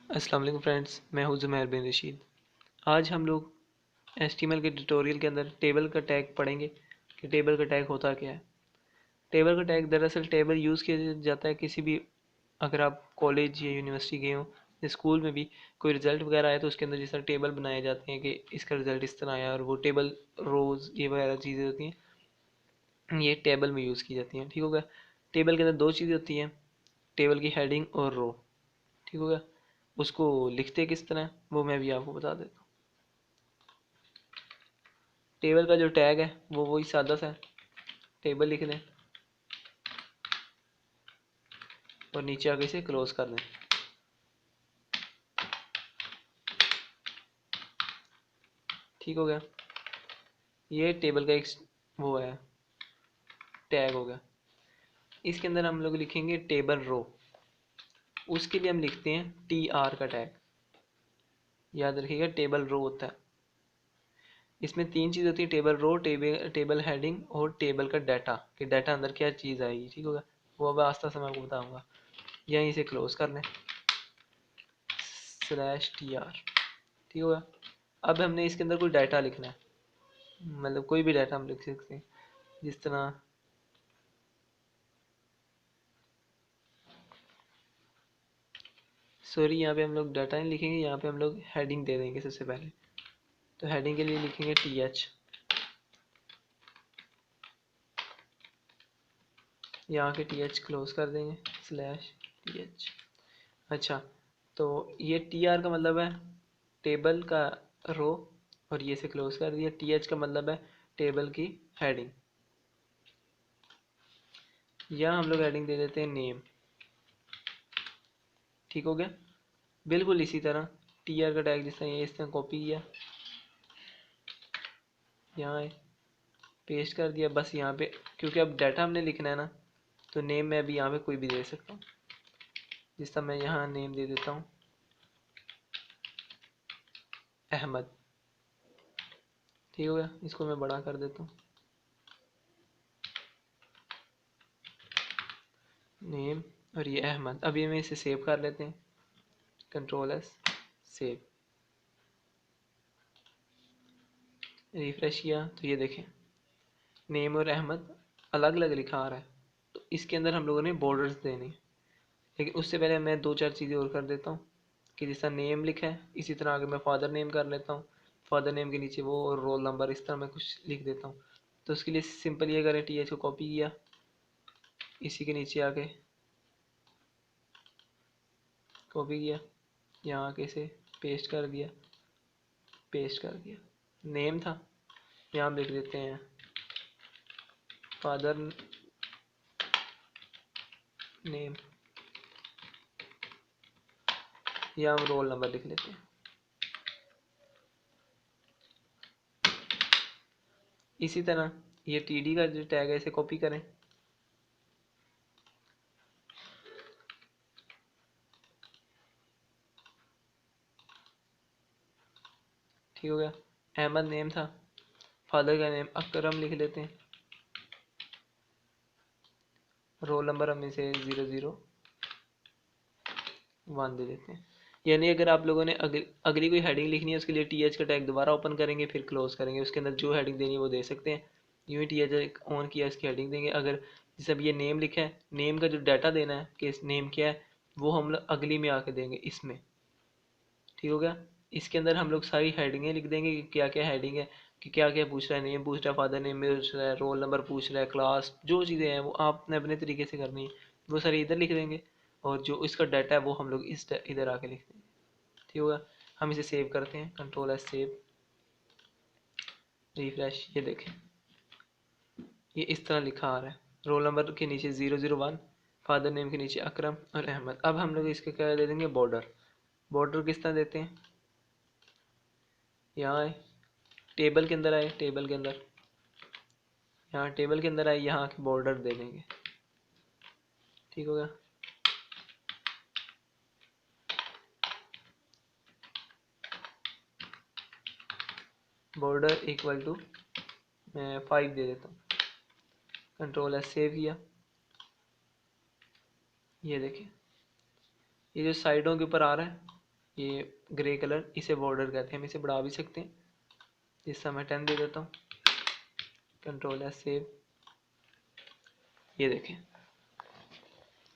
अस्सलाम वालेकुम फ्रेंड्स, मैं हूं ज़ुमैर बिन रशीद। आज हम लोग एचटीएमएल के ट्यूटोरियल के अंदर टेबल का टैग पढ़ेंगे कि टेबल का टैग होता क्या है। टेबल का टैग दरअसल टेबल यूज़ किया जाता है किसी भी, अगर आप कॉलेज या यूनिवर्सिटी गए हों या स्कूल में भी कोई रिज़ल्ट वगैरह आए तो उसके अंदर जिस तरह टेबल बनाए जाते हैं कि इसका रिज़ल्ट इस तरह आया, और वो टेबल रोज़ ये वगैरह चीज़ें होती हैं, ये टेबल में यूज़ की जाती हैं। ठीक होगा। टेबल के अंदर दो चीज़ें होती हैं, टेबल की हेडिंग और रो। ठीक होगा। उसको लिखते किस तरह वो मैं भी आपको बता देता हूँ। टेबल का जो टैग है वो वही सादा सा है, टेबल लिख दें और नीचे आगे से क्लोज कर दें। ठीक हो गया। ये टेबल का एक वो है, टैग हो गया। इसके अंदर हम लोग लिखेंगे टेबल रो। उसके लिए हम लिखते हैं टी आर का टैग। याद रखिएगा टेबल रो होता है। इसमें तीन चीज़ होती है, टेबल रो, टेबल हेडिंग और टेबल का डाटा, कि डाटा अंदर क्या चीज़ आएगी। ठीक होगा। वो अब आस्ता से मैं आपको बताऊंगा। यहीं से क्लोज कर लें /tr। ठीक होगा। अब हमने इसके अंदर कोई डाटा लिखना है, मतलब कोई भी डाटा हम लिख सकते हैं, जिस तरह सॉरी यहाँ पे हम लोग डाटा नहीं लिखेंगे, यहाँ पे हम लोग हेडिंग दे देंगे सबसे पहले। तो हेडिंग के लिए लिखेंगे th। यहाँ के th क्लोज कर देंगे /th। अच्छा, तो ये tr का मतलब है टेबल का रो, और ये से क्लोज कर दिया। th का मतलब है टेबल की हेडिंग। यहाँ हम लोग हेडिंग दे देते हैं नेम। ठीक हो गया। बिल्कुल इसी तरह tr का टैग जिस तरह ये इस तरह कॉपी किया, यहाँ पेस्ट कर दिया। बस यहाँ पे क्योंकि अब डाटा हमने लिखना है ना, तो नेम मैं अभी यहाँ पे कोई भी दे सकता हूँ। जिस तरह मैं यहाँ नेम दे देता हूँ अहमद। ठीक हो गया। इसको मैं बड़ा कर देता हूँ, नेम, और ये अहमद। अब ये मैं इसे सेव कर लेते हैं, Ctrl+S, सेव। रिफ्रेश किया तो ये देखें नेम और अहमद अलग अलग लिखा आ रहा है। तो इसके अंदर हम लोगों ने बॉर्डर्स देने, लेकिन उससे पहले मैं दो चार चीज़ें और कर देता हूँ। कि जिस तरह नेम लिखा है इसी तरह आगे मैं फादर नेम कर लेता हूँ, फादर नेम के नीचे वो, और रोल नंबर, इस तरह मैं कुछ लिख देता हूँ। तो उसके लिए सिंपल ये करें, टी एच को कॉपी किया, इसी के नीचे आके कॉपी किया, यहाँ आके इसे पेस्ट कर दिया, पेस्ट कर दिया। नेम था, यहाँ हम लिख देते हैं फादर नेम, या हम रोल नंबर लिख लेते हैं। इसी तरह ये टीडी का जो टैग है इसे कॉपी करें, ठीक हो गया। अहमद नेम था, फादर का नेम अकरम लिख लेते हैं, रोल नंबर हम इसे 001 दे देते हैं। यानी अगर आप लोगों ने अगली कोई हेडिंग लिखनी है उसके लिए टी एच का टैग दोबारा ओपन करेंगे, फिर क्लोज करेंगे, उसके अंदर जो हेडिंग देनी है वो दे सकते हैं। यूँ ही टी एच ऑन किया, इसकी हेडिंग देंगे। अगर जैसे अब ये नेम लिखा है, नेम का जो डाटा देना है कि इस नेम क्या है, वो हम लोग अगली में आके देंगे इसमें। ठीक हो गया। इसके अंदर हम लोग सारी हेडिंगें लिख देंगे कि क्या क्या हेडिंग है, कि क्या क्या पूछ रहा है, नेम पूछ रहा है, फादर नेम पूछ रहा है, रोल नंबर पूछ रहा है, क्लास, जो चीज़ें हैं वो आपने अपने तरीके से करनी है, वो सारी इधर लिख देंगे। और जो इसका डाटा है वो हम लोग इस इधर आके लिख देंगे। ठीक होगा। हम इसे सेव करते हैं, Ctrl+S सेव, रिफ्रेश। ये देखें ये इस तरह लिखा आ रहा है, रोल नंबर के नीचे 001, फादर नेम के नीचे अकरम और अहमद। अब हम लोग इसके क्या दे देंगे, बॉर्डर। बॉर्डर किस तरह देते हैं, यहाँ आए, टेबल के अंदर आए, टेबल के अंदर, यहाँ टेबल के अंदर आए, यहाँ के बॉर्डर दे देंगे। ठीक होगा। बॉर्डर इक्वल टू मैं 5 दे देता हूँ, Ctrl+S सेव किया। ये देखें ये जो साइडों के ऊपर आ रहा है ये ग्रे कलर, इसे बॉर्डर कहते हैं, हम इसे बढ़ा भी सकते हैं। इस समय 10 दे देता हूँ, कंट्रोल एस सेव। ये देखें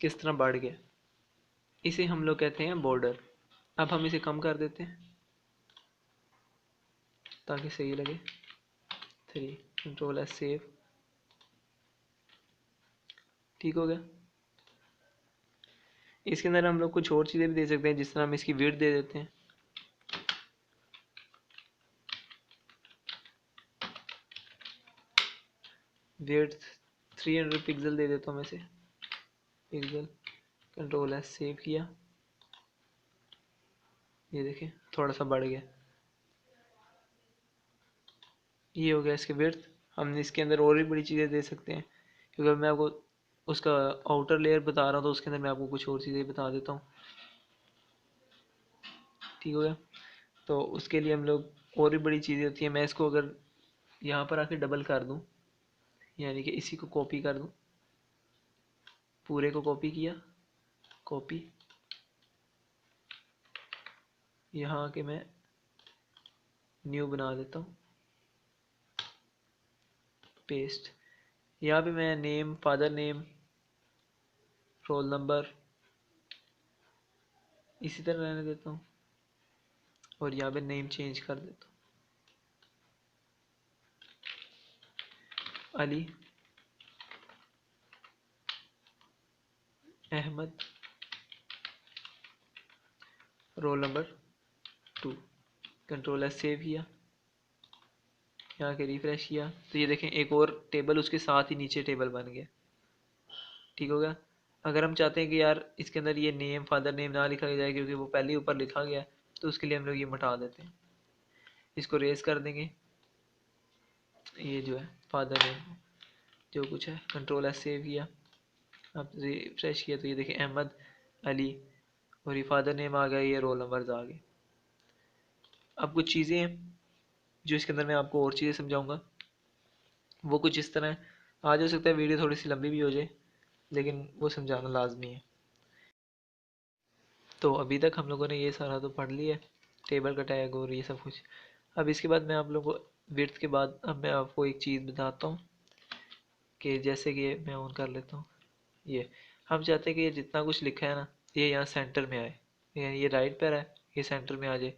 किस तरह बढ़ गया। इसे हम लोग कहते हैं बॉर्डर। अब हम इसे कम कर देते हैं ताकि सही लगे। 3, कंट्रोल एस सेव। ठीक हो गया। इसके अंदर हम लोग कुछ और चीज़ें भी दे सकते हैं, जिस तरह हम इसकी विड्थ दे देते हैं। विड्थ 300 पिक्सल दे देता हूँ मैं इसे, पिक्सल, कंट्रोल एस सेव किया। ये देखें थोड़ा सा बढ़ गया। ये हो गया इसके विड्थ। हम इसके अंदर और भी बड़ी चीज़ें दे सकते हैं, क्योंकि मैं आपको उसका आउटर लेयर बता रहा हूँ तो उसके अंदर मैं आपको कुछ और चीज़ें बता देता हूँ। ठीक हो गया। तो उसके लिए हम लोग और भी बड़ी चीज़ें होती हैं। मैं इसको अगर यहाँ पर आके डबल कर दूँ, यानी कि इसी को कॉपी कर दूँ, पूरे को कॉपी किया, कॉपी, यहाँ आके मैं न्यू बना देता हूँ, पेस्ट। यहाँ पे मैं name, father name, roll number इसी तरह रहने देता हूँ, और यहाँ पे नेम चेंज कर देता हूँ, Ali Ahmad, roll number 2। Control S save किया, यहाँ के रिफ्रेश किया तो ये देखें एक और टेबल उसके साथ ही नीचे टेबल बन गया। ठीक हो गया। अगर हम चाहते हैं कि यार इसके अंदर ये नेम, फादर नेम ना लिखा जाए क्योंकि वो पहले ही ऊपर लिखा गया, तो उसके लिए हम लोग ये मिटा देते हैं, इसको रेस कर देंगे। ये जो है फादर नेम जो कुछ है, कंट्रोल एस सेव किया, अब रिफ्रेश किया तो ये देखें अहमद, अली, और ये फादर नेम आ गया, ये रोल नंबर्स आ गए। अब कुछ चीज़ें हैं जो इसके अंदर मैं आपको और चीज़ें समझाऊंगा, वो कुछ इस तरह है। आज हो सकता है वीडियो थोड़ी सी लंबी भी हो जाए, लेकिन वो समझाना लाजमी है। तो अभी तक हम लोगों ने ये सारा तो पढ़ लिया है, टेबल का टैग और ये सब कुछ। अब इसके बाद मैं आप लोगों को विड्थ के बाद अब मैं आपको एक चीज़ बताता हूँ कि जैसे कि मैं ऑन कर लेता हूँ। ये हम चाहते हैं कि ये जितना कुछ लिखा है ना, ये यहाँ सेंटर में आए, यानी ये राइट पर है, ये सेंटर में आ जाए,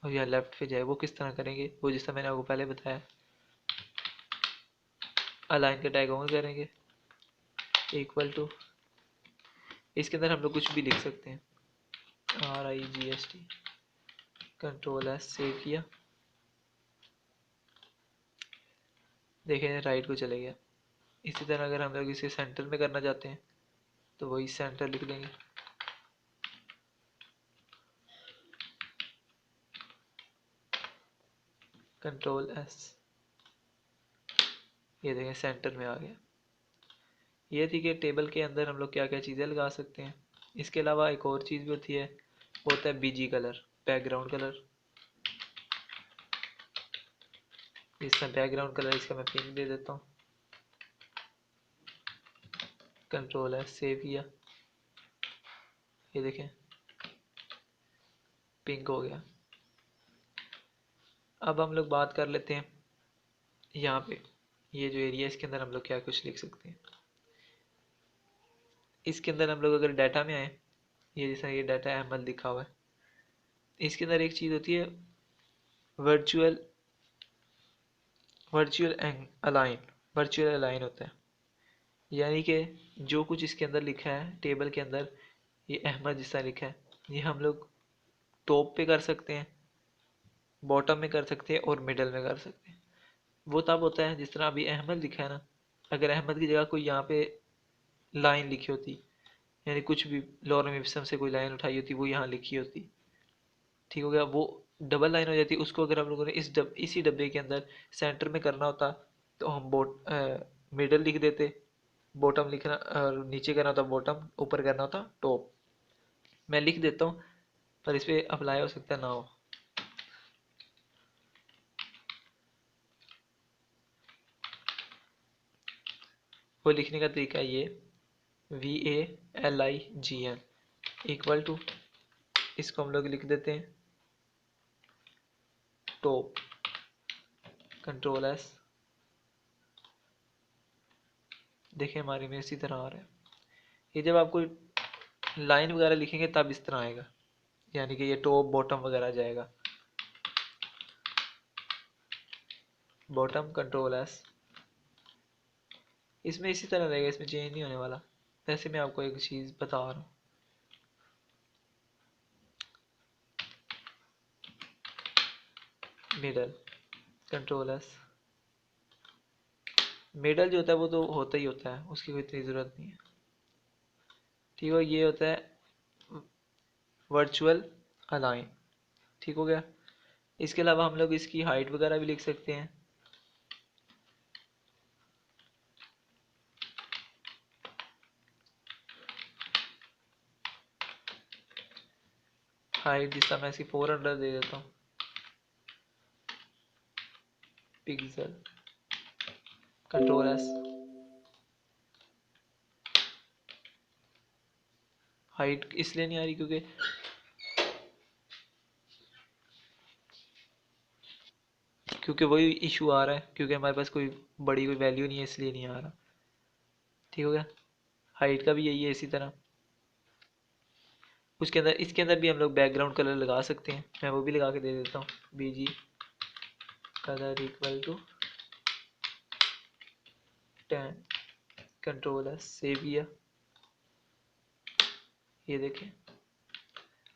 और यहाँ लेफ्ट पे जाए। वो किस तरह करेंगे, वो जिस तरह मैंने आपको पहले बताया, अलाइन का टैग ऑन करेंगे, इक्वल टू, इसके अंदर हम लोग कुछ भी लिख सकते हैं, RIGST, कंट्रोल एस सेव किया, देखें राइट को चले गया। इसी तरह अगर हम लोग इसे सेंटर में करना चाहते हैं तो वही सेंटर लिख देंगे, कंट्रोल एस, ये देखें सेंटर में आ गया। ये थी कि टेबल के अंदर हम लोग क्या क्या चीज़ें लगा सकते हैं। इसके अलावा एक और चीज़ भी होती है, वो होता है BG कलर, बैकग्राउंड कलर। इसका बैकग्राउंड कलर इसका मैं पिंक दे देता हूँ, कंट्रोल एस सेव किया, ये देखें पिंक हो गया। अब हम लोग बात कर लेते हैं यहाँ पे, ये जो एरिया इसके अंदर हम लोग क्या कुछ लिख सकते हैं। इसके अंदर हम लोग अगर डाटा में आए, ये जैसा ये डाटा अहमद लिखा हुआ है, इसके अंदर एक चीज़ होती है virtual virtual align, virtual align होता है, यानी कि जो कुछ इसके अंदर लिखा है टेबल के अंदर, ये अहमद जिसका लिखा है, ये हम लोग टॉप पे कर सकते हैं, बॉटम में कर सकते हैं, और मिडल में कर सकते हैं। वो तब होता है जिस तरह अभी अहमद लिखा है ना, अगर अहमद की जगह कोई यहाँ पे लाइन लिखी होती, यानी कुछ भी लॉरेम इब्सन से कोई लाइन उठाई होती, वो यहाँ लिखी होती, ठीक हो गया, वो डबल लाइन हो जाती। उसको अगर हम लोगों ने इसी डब्बे के अंदर सेंटर में करना होता तो हम मिडल लिख देते, बॉटम लिखना और नीचे करना होता बॉटम, ऊपर करना होता टॉप। मैं लिख देता हूँ, पर इस पर अप्लाई हो सकता है ना हो। वो लिखने का तरीका ये VALIGN इक्वल टू इसको हम लोग लिख देते हैं टॉप, कंट्रोल एस। देखिए हमारे में इसी तरह आ रहा है। ये जब आपको लाइन वगैरह लिखेंगे तब इस तरह आएगा, यानी कि ये टॉप बॉटम वगैरह आ जाएगा। बॉटम कंट्रोल एस, इसमें इसी तरह रहेगा, इसमें चेंज नहीं होने वाला। वैसे मैं आपको एक चीज़ बता रहा हूँ। मिडल कंट्रोल एस, मिडल जो होता है वो तो होता ही होता है, उसकी कोई इतनी ज़रूरत नहीं है। ठीक है, ये होता है वर्चुअल अलाइन। ठीक हो गया। इसके अलावा हम लोग इसकी हाइट वगैरह भी लिख सकते हैं। हाइट जिस तरह मैं इसकी 400 दे देता हूँ पिक्सल, कंट्रोल एस। हाइट इसलिए नहीं आ रही क्योंकि वही इशू आ रहा है, क्योंकि हमारे पास कोई बड़ी कोई वैल्यू नहीं है, इसलिए नहीं आ रहा। ठीक हो गया। हाइट का भी यही है इसी तरह। उसके अंदर इसके अंदर भी हम लोग बैकग्राउंड कलर लगा सकते हैं, मैं वो भी लगा के दे देता हूँ। BG colour equal to 10, control S, save किया। ये देखें,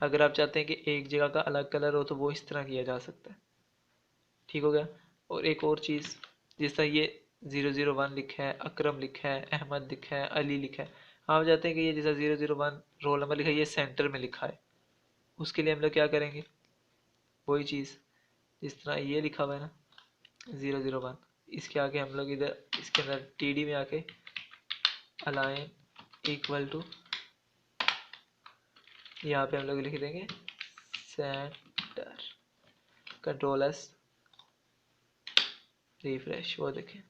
अगर आप चाहते हैं कि एक जगह का अलग कलर हो तो वो इस तरह किया जा सकता है। ठीक हो गया। और एक और चीज़, जिस तरह ये 001 लिखा है, अकरम लिखा है, अहमद लिखा है, अली लिखा है, आप चाहते हैं कि ये जैसा 001 रोल नंबर लिखा है ये सेंटर में लिखा है, उसके लिए हम लोग क्या करेंगे, वही चीज़ जिस तरह ये लिखा हुआ है ना 001, इसके आगे हम लोग इधर इसके अंदर TD में आके अलाइन इक्वल टू, यहाँ पे हम लोग लिख देंगे सेंटर, कंट्रोल एस, रिफ्रेश। वो देखें,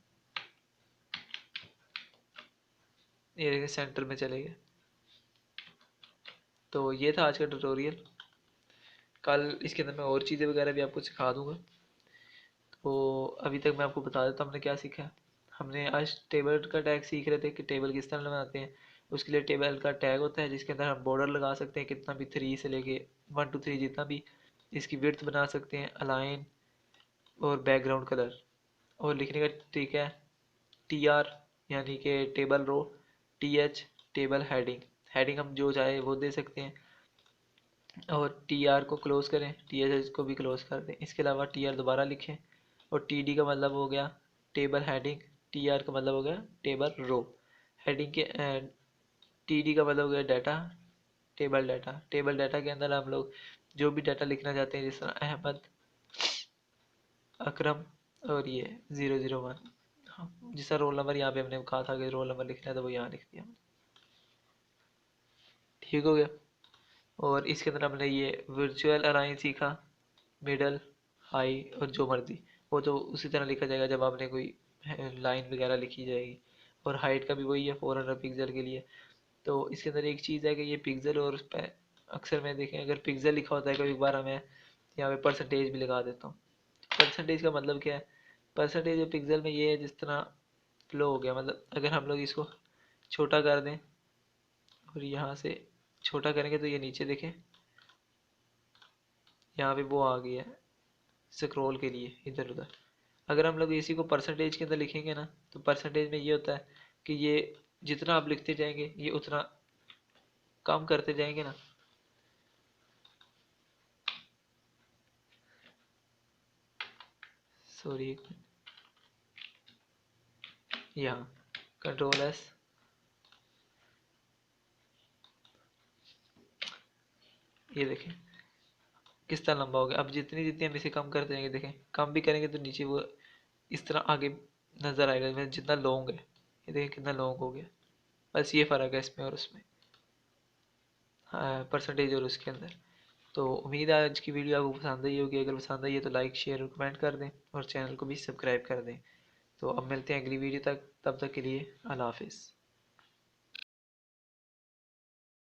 ये देखें सेंटर में चले गए। तो ये था आज का ट्यूटोरियल। कल इसके अंदर मैं और चीज़ें वगैरह भी आपको सिखा दूंगा। तो अभी तक मैं आपको बता देता हूँ हमने क्या सीखा है। हमने आज टेबल का टैग सीख रहे थे कि टेबल किस तरह बनाते हैं। उसके लिए टेबल का टैग होता है जिसके अंदर हम बॉर्डर लगा सकते हैं, कितना भी 3 से लेके 1 to 3 जितना भी। इसकी विड्थ बना सकते हैं, अलाइन और बैकग्राउंड कलर। और लिखने का तरीका है TR यानी कि table row, TH table heading. Heading हम जो चाहे वो दे सकते हैं। और TR को क्लोज करें, TH को भी क्लोज कर दें। इसके अलावा TR दोबारा लिखें। और TD का मतलब हो गया टेबल हेडिंग, TR का मतलब हो गया टेबल रो। हेडिंग के TD का मतलब हो गया data, table data. Table data के अंदर हम लोग जो भी डाटा लिखना चाहते हैं, जिस तरह अहमद, अकरम और ये 001। हाँ, जिस तरह रोल नंबर यहाँ पे हमने कहा था कि रोल नंबर लिखना है तो वो यहाँ लिख दिया। ठीक हो गया। और इसके अंदर हमने ये वर्चुअल अलाइन सीखा, मिडल, हाई और जो मर्जी, वो तो उसी तरह लिखा जाएगा जब आपने कोई लाइन वगैरह लिखी जाएगी। और हाइट का भी वही है 400 पिक्सल के लिए। तो इसके अंदर एक चीज़ है कि ये पिक्सल, और उस पर अक्सर मैं देखें अगर पिक्सल लिखा होता है कभी बार मैं यहाँ पे परसेंटेज भी लगा देता हूँ। परसेंटेज का मतलब क्या है, परसेंटेज जो पिक्सल में ये है जिस तरह फ्लो हो गया, मतलब अगर हम लोग इसको छोटा कर दें और यहाँ से छोटा करेंगे तो ये नीचे देखें, यहाँ पे वो आ गया है स्क्रॉल के लिए इधर उधर। अगर हम लोग इसी को परसेंटेज के अंदर लिखेंगे ना, तो परसेंटेज में ये होता है कि ये जितना आप लिखते जाएंगे ये उतना कम करते जाएंगे ना। सॉरी, यहाँ कंट्रोल एस, ये देखें किस तरह लंबा हो गया। अब जितनी जितनी हम इसे कम करते जाएंगे, देखें कम भी करेंगे तो नीचे वो इस तरह आगे नज़र आएगा, मतलब जितना लॉन्ग है। ये देखें कितना लॉन्ग हो गया। बस ये फ़र्क है इसमें और उसमें, हाँ, परसेंटेज और उसके अंदर। तो उम्मीद है आज की वीडियो आपको पसंद आई होगी। अगर पसंद आई है तो लाइक शेयर और कमेंट कर दें, और चैनल को भी सब्सक्राइब कर दें। तो अब मिलते हैं अगली वीडियो तक, तब तक के लिए अल्लाह हाफिज़।